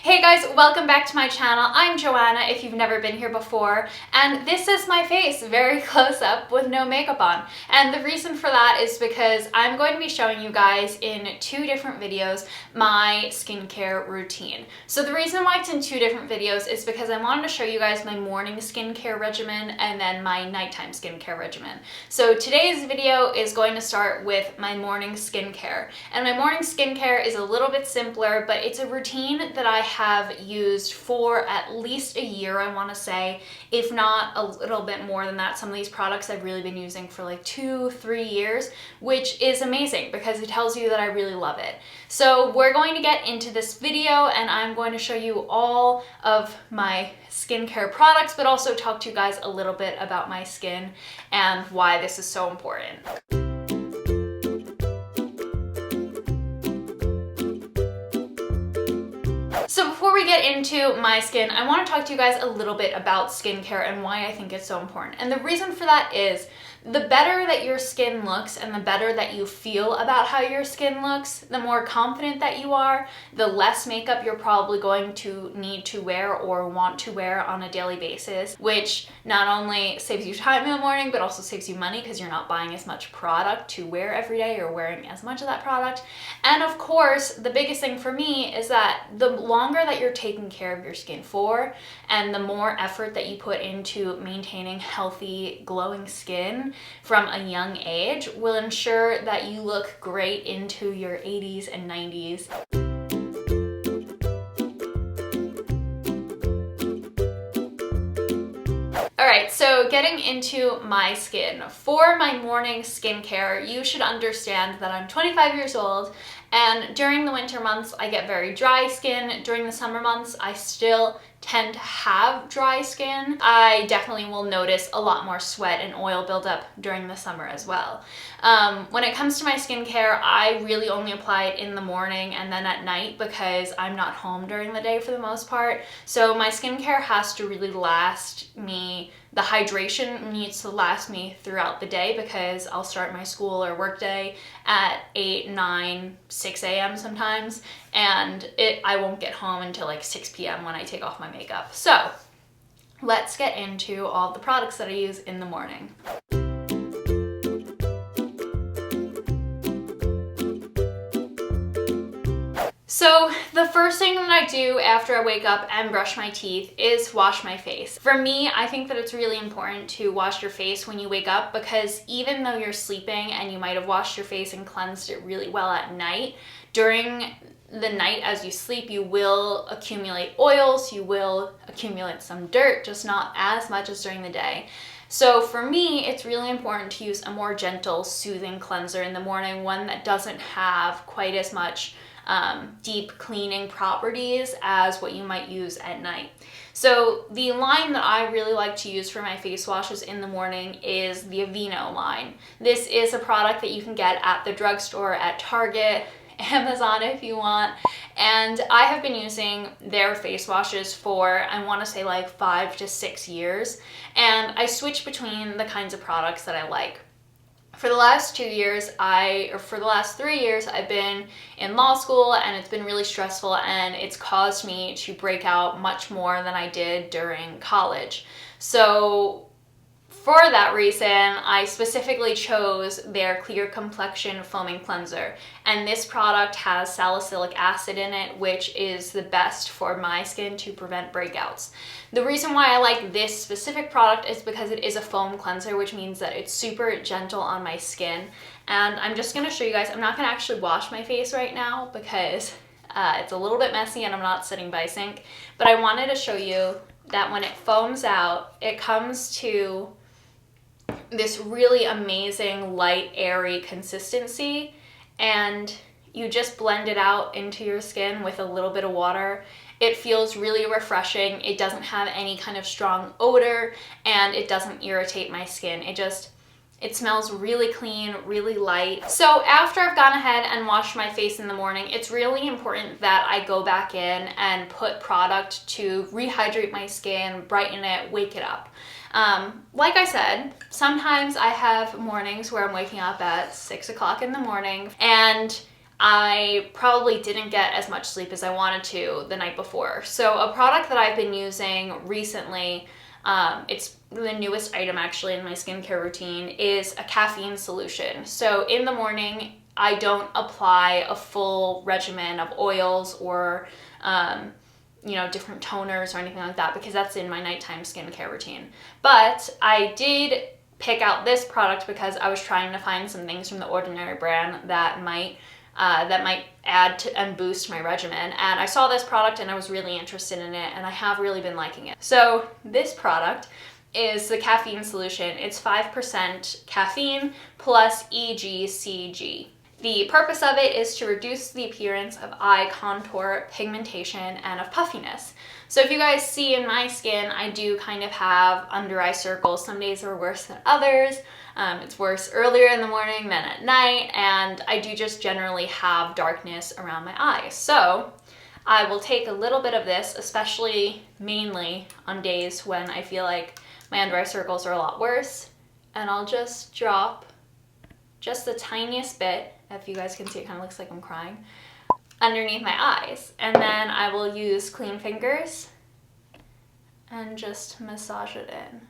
Hey guys, welcome back to my channel. I'm Joanna if you've never been here before, and this is my face very close up with no makeup on. And the reason for that is because I'm going to be showing you guys in two different videos my skincare routine. So the reason why it's in two different videos is because I wanted to show you guys my morning skincare regimen and then my nighttime skincare regimen. So today's video is going to start with my morning skincare. And my morning skincare is a little bit simpler, but it's a routine that I have used for at least a year, I want to say, if not a little bit more than that. Some of these products I've really been using for like 2-3 years, which is amazing because it tells you that I really love it. So we're going to get into this video and I'm going to show you all of my skincare products, but also talk to you guys a little bit about my skin and why this is so important. So before we get into my skin, I want to talk to you guys a little bit about skincare and why I think it's so important. And the reason for that is the better that your skin looks and the better that you feel about how your skin looks, the more confident that you are, the less makeup you're probably going to need to wear or want to wear on a daily basis, which not only saves you time in the morning, but also saves you money because you're not buying as much product to wear every day or wearing as much of that product. And of course, the biggest thing for me is that the longer that you're taking care of your skin for, and the more effort that you put into maintaining healthy, glowing skin from a young age will ensure that you look great into your 80s and 90s. Alright, so getting into my skin. For my morning skincare, you should understand that I'm 25 years old, and during the winter months I get very dry skin. During the summer months I still tend to have dry skin. I definitely will notice a lot more sweat and oil buildup during the summer as well. When it comes to my skincare, I really only apply it in the morning and then at night because I'm not home during the day for the most part. So my skincare has to really last me, the hydration needs to last me throughout the day because I'll start my school or work day at 8, 9, 6 a.m. sometimes, and I won't get home until like 6 p.m. when I take off my makeup. So let's get into all the products that I use in the morning. So the first thing that I do after I wake up and brush my teeth is wash my face. For me, I think that it's really important to wash your face when you wake up because even though you're sleeping and you might have washed your face and cleansed it really well at night, during the night as you sleep, you will accumulate oils, you will accumulate some dirt, just not as much as during the day. So for me, it's really important to use a more gentle, soothing cleanser in the morning, one that doesn't have quite as much deep cleaning properties as what you might use at night. So the line that I really like to use for my face washes in the morning is the Aveeno line. This is a product that you can get at the drugstore, at Target, Amazon if you want, and I have been using their face washes for, I want to say, like 5 to 6 years, and I switch between the kinds of products that I like. For the last 3 years, I've been in law school and it's been really stressful and it's caused me to break out much more than I did during college. So for that reason, I specifically chose their Clear Complexion Foaming Cleanser. And this product has salicylic acid in it, which is the best for my skin to prevent breakouts. The reason why I like this specific product is because it is a foam cleanser, which means that it's super gentle on my skin. And I'm just going to show you guys, I'm not going to actually wash my face right now because it's a little bit messy and I'm not sitting by a sink. But I wanted to show you that when it foams out, it comes to this really amazing light, airy consistency, and you just blend it out into your skin with a little bit of water. It feels really refreshing. It doesn't have any kind of strong odor and it doesn't irritate my skin. It smells really clean, really light. So after I've gone ahead and washed my face in the morning, it's really important that I go back in and put product to rehydrate my skin, brighten it, wake it up. Like I said, sometimes I have mornings where I'm waking up at 6 o'clock in the morning and I probably didn't get as much sleep as I wanted to the night before. So a product that I've been using recently, it's the newest item actually in my skincare routine, is a caffeine solution. So in the morning, I don't apply a full regimen of oils or different toners or anything like that, because that's in my nighttime skincare routine. But I did pick out this product because I was trying to find some things from the Ordinary brand that might add to and boost my regimen. And I saw this product and I was really interested in it, and I have really been liking it. So this product is the caffeine solution. It's 5% caffeine plus EGCG. The purpose of it is to reduce the appearance of eye contour, pigmentation, and of puffiness. So if you guys see in my skin, I do kind of have under eye circles. Some days are worse than others. It's worse earlier in the morning than at night, and I do just generally have darkness around my eyes. So I will take a little bit of this, especially mainly on days when I feel like my under eye circles are a lot worse, and I'll just drop just the tiniest bit. If you guys can see, it kind of looks like I'm crying, underneath my eyes. And then I will use clean fingers and just massage it in.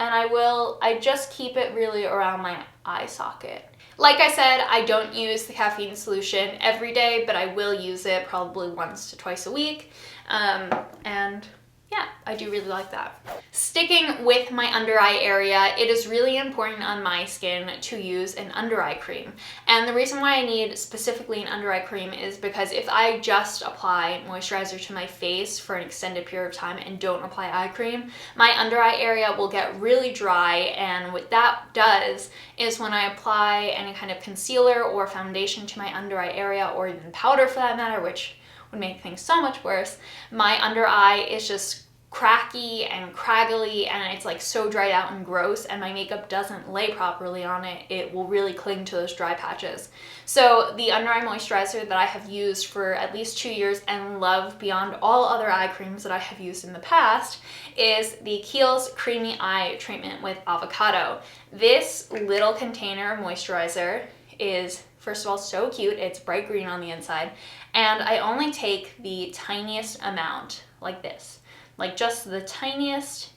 And I just keep it really around my eye socket. Like I said, I don't use the caffeine solution every day, but I will use it probably once to twice a week. And yeah, I do really like that. Sticking with my under eye area, it is really important on my skin to use an under eye cream. And the reason why I need specifically an under eye cream is because if I just apply moisturizer to my face for an extended period of time and don't apply eye cream, my under eye area will get really dry. And what that does is when I apply any kind of concealer or foundation to my under eye area, or even powder for that matter, which would make things so much worse, my under eye is just cracky and craggly, and it's like so dried out and gross, and my makeup doesn't lay properly on it. It will really cling to those dry patches. So the under eye moisturizer that I have used for at least 2 years and love beyond all other eye creams that I have used in the past is the Kiehl's Creamy Eye Treatment with Avocado. This little container moisturizer is, first of all, so cute. It's bright green on the inside, and I only take the tiniest amount, like this, like just the tiniest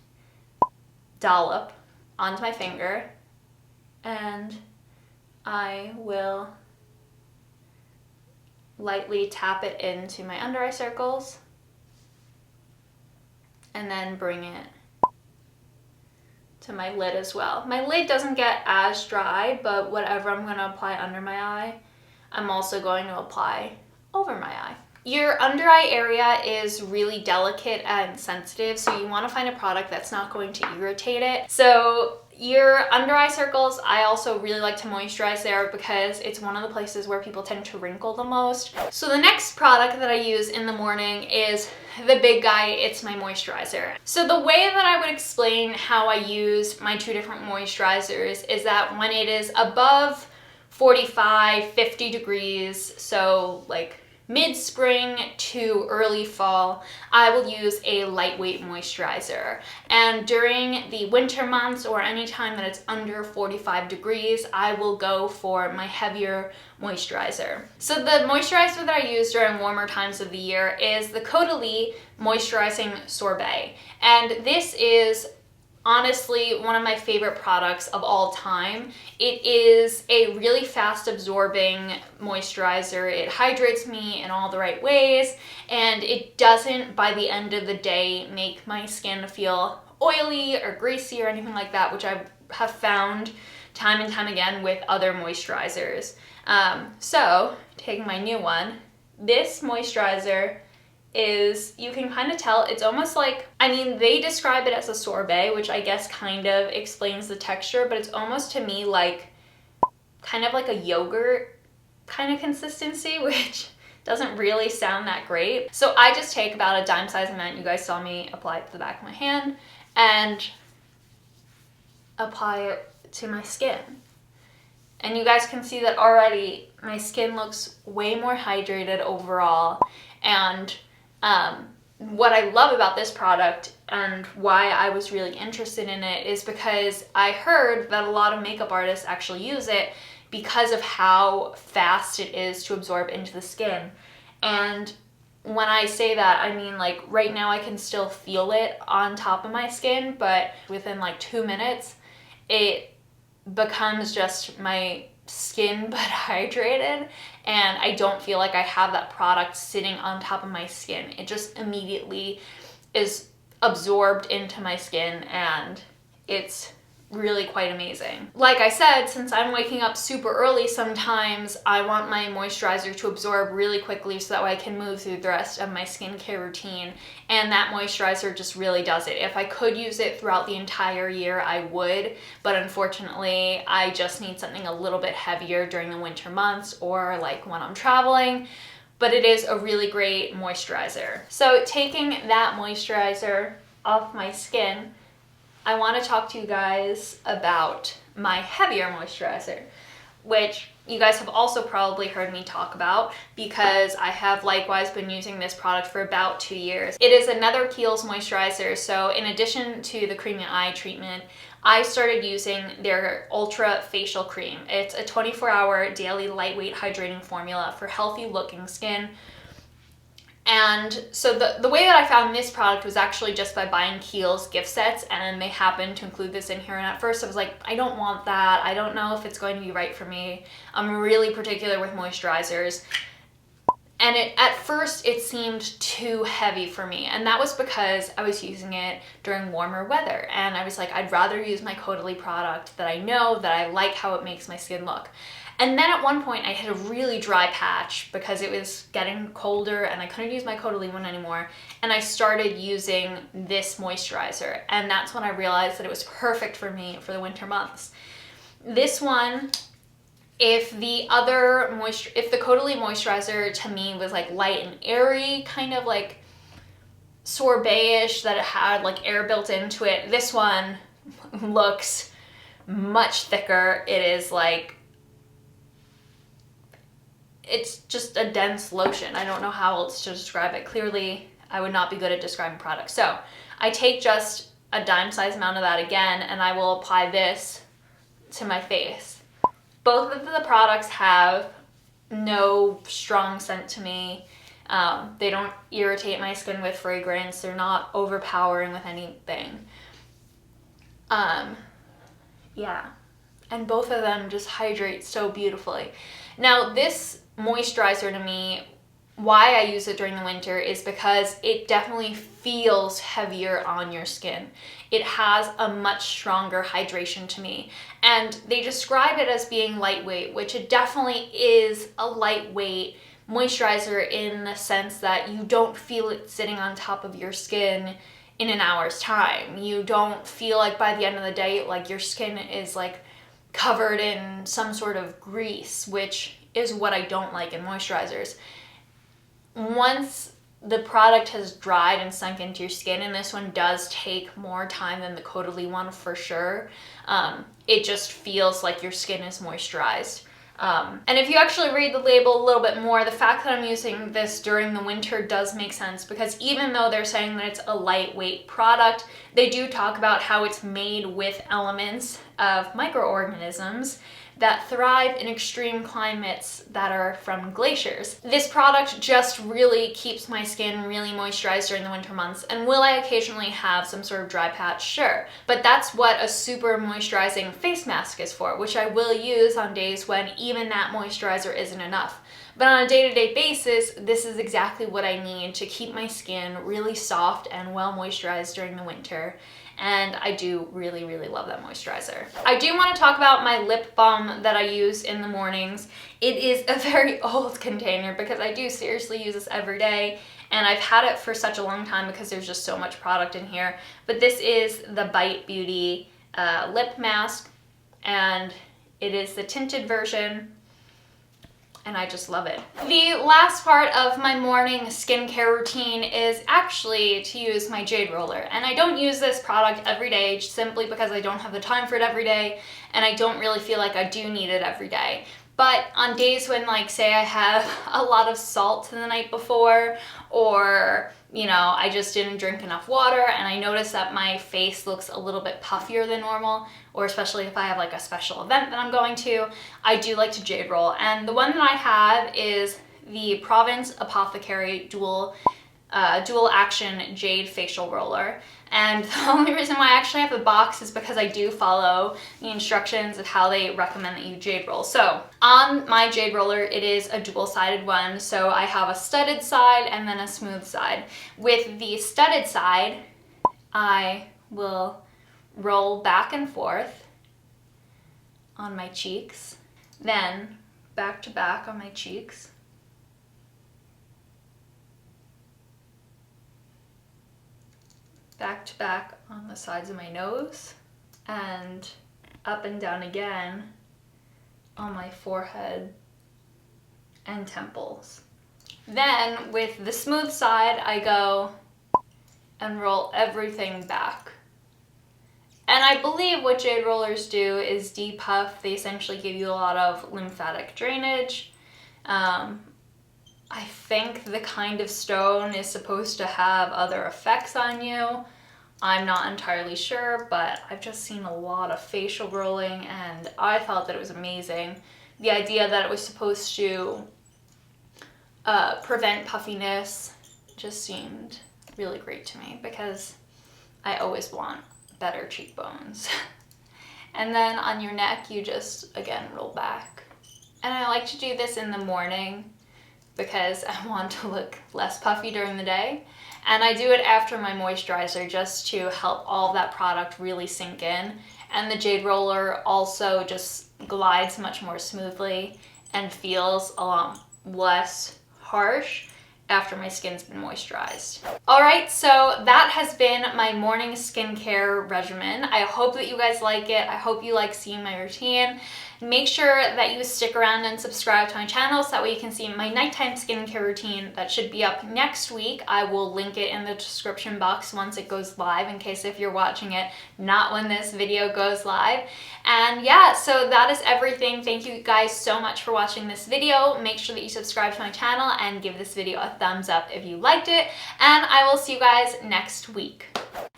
dollop onto my finger, and I will lightly tap it into my under eye circles and then bring it to my lid as well. My lid doesn't get as dry, but whatever I'm going to apply under my eye, I'm also going to apply over my eye. Your under eye area is really delicate and sensitive, so you want to find a product that's not going to irritate it. So your under eye circles, I also really like to moisturize there because it's one of the places where people tend to wrinkle the most. So the next product that I use in the morning is the big guy. It's my moisturizer. So the way that I would explain how I use my two different moisturizers is that when it is above 45, 50 degrees, so like mid-spring to early fall, I will use a lightweight moisturizer. And during the winter months, or any time that it's under 45 degrees, I will go for my heavier moisturizer. So the moisturizer that I use during warmer times of the year is the Caudalie Moisturizing Sorbet. And this is honestly one of my favorite products of all time. It is a really fast absorbing moisturizer. It hydrates me in all the right ways, and it doesn't, by the end of the day, make my skin feel oily or greasy or anything like that, which I have found time and time again with other moisturizers. So taking my new one, this moisturizer is, you can kind of tell, it's almost like, I mean, they describe it as a sorbet, which I guess kind of explains the texture, but it's almost to me like kind of like a yogurt kind of consistency, which doesn't really sound that great. So I just take about a dime size amount. You guys saw me apply it to the back of my hand and apply it to my skin. And you guys can see that already my skin looks way more hydrated overall. And what I love about this product and why I was really interested in it is because I heard that a lot of makeup artists actually use it because of how fast it is to absorb into the skin. And when I say that, I mean like right now I can still feel it on top of my skin, but within like 2 minutes, it becomes just my skin but hydrated, and I don't feel like I have that product sitting on top of my skin. It just immediately is absorbed into my skin, and it's really quite amazing. Like I said, since I'm waking up super early, sometimes I want my moisturizer to absorb really quickly so that way I can move through the rest of my skincare routine, and that moisturizer just really does it. If I could use it throughout the entire year, I would, but unfortunately, I just need something a little bit heavier during the winter months or like when I'm traveling, but it is a really great moisturizer. So taking that moisturizer off my skin, I want to talk to you guys about my heavier moisturizer, which you guys have also probably heard me talk about because I have likewise been using this product for about 2 years. It is another Kiehl's moisturizer, so in addition to the creamy eye treatment, I started using their Ultra Facial Cream. It's a 24-hour daily lightweight hydrating formula for healthy looking skin. And so the way that I found this product was actually just by buying Kiehl's gift sets, and they happened to include this in here, and at first I was like, I don't want that. I don't know if it's going to be right for me. I'm really particular with moisturizers. And at first it seemed too heavy for me, and that was because I was using it during warmer weather, and I was like, I'd rather use my Caudalie product that I know, that I like how it makes my skin look. And then at one point I hit a really dry patch because it was getting colder and I couldn't use my Caudalie one anymore, and I started using this moisturizer, and that's when I realized that it was perfect for me for the winter months. This one, if the Caudalie moisturizer to me was like light and airy, kind of like sorbet-ish, that it had like air built into it, this one looks much thicker. It is like, it's just a dense lotion. I don't know how else to describe it. Clearly, I would not be good at describing products. So I take just a dime-sized amount of that again, and I will apply this to my face. Both of the products have no strong scent to me. They don't irritate my skin with fragrance. They're not overpowering with anything. Yeah. And both of them just hydrate so beautifully. Now, this moisturizer to me, why I use it during the winter is because it definitely feels heavier on your skin. It has a much stronger hydration to me. And they describe it as being lightweight, which it definitely is a lightweight moisturizer in the sense that you don't feel it sitting on top of your skin in an hour's time. You don't feel like by the end of the day, like your skin is like covered in some sort of grease, which is what I don't like in moisturizers. Once the product has dried and sunk into your skin, and this one does take more time than the Caudalie one for sure, it just feels like your skin is moisturized. And if you actually read the label a little bit more, the fact that I'm using this during the winter does make sense, because even though they're saying that it's a lightweight product, they do talk about how it's made with elements of microorganisms that thrive in extreme climates that are from glaciers. This product just really keeps my skin really moisturized during the winter months. And will I occasionally have some sort of dry patch? Sure. But that's what a super moisturizing face mask is for, which I will use on days when even that moisturizer isn't enough. But on a day-to-day basis, this is exactly what I need to keep my skin really soft and well moisturized during the winter. And I do really, really love that moisturizer. I do want to talk about my lip balm that I use in the mornings. It is a very old container because I do seriously use this every day, and I've had it for such a long time because there's just so much product in here. But this is the Bite Beauty lip mask, and it is the tinted version, and I just love it. The last part of my morning skincare routine is actually to use my jade roller. And I don't use this product every day simply because I don't have the time for it every day, and I don't really feel like I do need it every day. But on days when, like, say I have a lot of salt the night before, or, you know, I just didn't drink enough water and I notice that my face looks a little bit puffier than normal, or especially if I have like a special event that I'm going to, I do like to jade roll. And the one that I have is the Province Apothecary dual action jade facial roller. And the only reason why I actually have a box is because I do follow the instructions of how they recommend that you jade roll. So on my jade roller, it is a dual-sided one. So I have a studded side and then a smooth side. With the studded side, I will roll back and forth on my cheeks, then back to back on my cheeks, back to back on the sides of my nose, and up and down again on my forehead and temples. Then with the smooth side, I go and roll everything back. And I believe what jade rollers do is depuff. They essentially give you a lot of lymphatic drainage. I think the kind of stone is supposed to have other effects on you. I'm not entirely sure, but I've just seen a lot of facial rolling and I thought that it was amazing. The idea that it was supposed to prevent puffiness just seemed really great to me because I always want better cheekbones. And then on your neck, you just, again, roll back. And I like to do this in the morning because I want to look less puffy during the day. And I do it after my moisturizer just to help all of that product really sink in. And the jade roller also just glides much more smoothly and feels a lot less harsh after my skin's been moisturized. All right, so that has been my morning skincare regimen. I hope that you guys like it. I hope you like seeing my routine. Make sure that you stick around and subscribe to my channel so that way you can see my nighttime skincare routine that should be up next week. I will link it in the description box once it goes live, in case if you're watching it not when this video goes live. And yeah, so that is everything. Thank you guys so much for watching this video. Make sure that you subscribe to my channel and give this video a thumbs up if you liked it. And I will see you guys next week.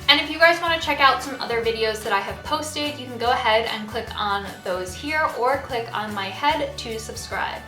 And if you guys want to check out some other videos that I have posted, you can go ahead and click on those here or click on my head to subscribe.